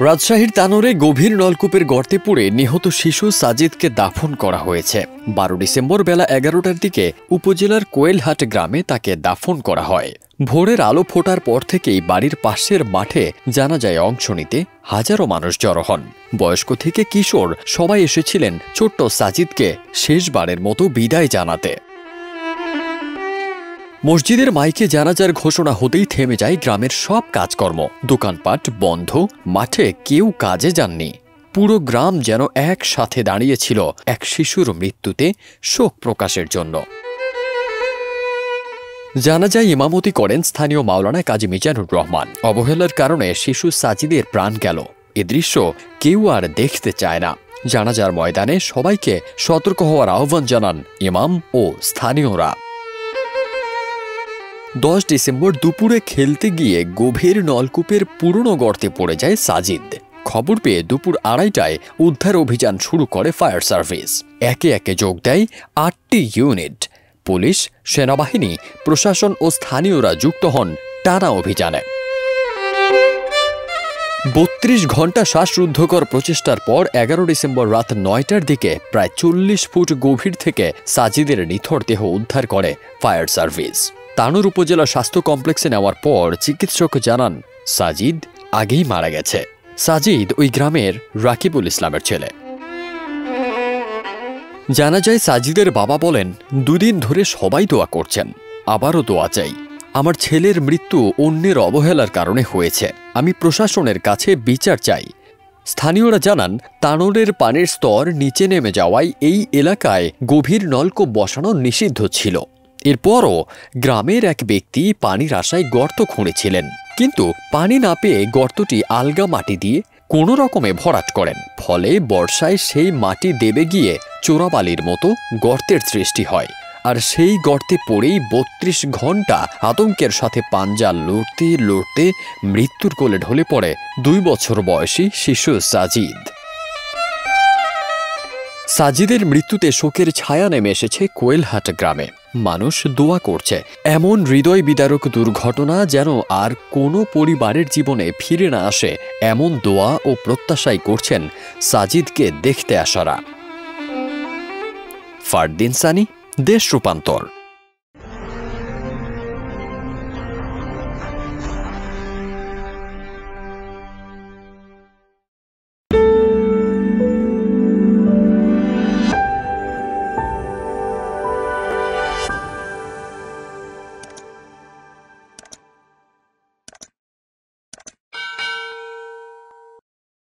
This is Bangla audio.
রাজশাহীর তানোরে গভীর নলকূপের গর্তে পড়ে নিহত শিশু সাজিদকে দাফন করা হয়েছে। 12 ডিসেম্বর বেলা 11টার দিকে উপজেলার কোয়েলহাট গ্রামে তাকে দাফন করা হয়। ভোরের আলো ফোটার পর থেকেই বাড়ির পাশের মাঠে জানাজায় অংশ নিতে হাজারো মানুষ জড়ো হন। বয়স্ক থেকে কিশোর সবাই এসেছিলেন ছোট্ট সাজিদকে শেষবারের মতো বিদায় জানাতে। মসজিদের মাইকে জানাজার ঘোষণা হতেই থেমে যায় গ্রামের সব কাজকর্ম। দোকানপাট বন্ধ, মাঠে কেউ কাজে যাননি। পুরো গ্রাম যেন একসাথে দাঁড়িয়েছিল এক শিশুর মৃত্যুতে শোক প্রকাশের জন্য। জানাজায় ইমামতি করেন স্থানীয় মাওলানা কাজী মিজানুর রহমান। অবহেলার কারণে শিশু সাজিদের প্রাণ গেল, এ দৃশ্য কেউ আর দেখতে চায় না। জানাজার ময়দানে সবাইকে সতর্ক হওয়ার আহ্বান জানান ইমাম ও স্থানীয়রা। 10 ডিসেম্বর দুপুরে খেলতে গিয়ে গভীর নলকূপের পুরনো গর্তে পড়ে যায় সাজিদ। খবর পেয়ে দুপুর 2:30টায় উদ্ধার অভিযান শুরু করে ফায়ার সার্ভিস। একে একে যোগ দেয় 8টি ইউনিট। পুলিশ, সেনাবাহিনী, প্রশাসন ও স্থানীয়রা যুক্ত হন টানা অভিযানে। 32 ঘণ্টা শ্বাসরুদ্ধকর প্রচেষ্টার পর 11 ডিসেম্বর রাত 9টার দিকে প্রায় 40 ফুট গভীর থেকে সাজিদের নিথর দেহ উদ্ধার করে ফায়ার সার্ভিস। তানোর উপজেলা স্বাস্থ্য কমপ্লেক্সে নেওয়ার পর চিকিৎসক জানান সাজিদ আগেই মারা গেছে। সাজিদ ওই গ্রামের রাকিবুল ইসলামের ছেলে। জানা যায় সাজিদের বাবা বলেন, 2 দিন ধরে সবাই দোয়া করছেন, আবারও দোয়া চাই। আমার ছেলের মৃত্যু অন্যের অবহেলার কারণে হয়েছে, আমি প্রশাসনের কাছে বিচার চাই। স্থানীয়রা জানান তানোরের পানির স্তর নিচে নেমে যাওয়ায় এই এলাকায় গভীর নলকূপ বসানো নিষিদ্ধ ছিল। এরপরও গ্রামের এক ব্যক্তি পানির আশায় গর্ত খুঁড়েছিলেন, কিন্তু পানি না পেয়ে গর্তটি আলগা মাটি দিয়ে কোনো রকমে ভরাট করেন। ফলে বর্ষায় সেই মাটি দেবে গিয়ে চোরাবালির মতো গর্তের সৃষ্টি হয়। আর সেই গর্তে পড়েই 32 ঘণ্টা আতঙ্কের সাথে পাঞ্জা লড়তে লড়তে মৃত্যুর কোলে ঢলে পড়ে 2 বছর বয়সী শিশু সাজিদ। সাজিদের মৃত্যুতে শোকের ছায়া নেমে এসেছে কোয়েলহাট গ্রামে। মানুষ দোয়া করছে এমন হৃদয় বিদারক দুর্ঘটনা যেন আর কোনো পরিবারের জীবনে ফিরে না আসে, এমন দোয়া ও প্রত্যাশাই করছেন সাজিদকে দেখতে আসারা। ফারদিন সানি, দেশ রূপান্তর।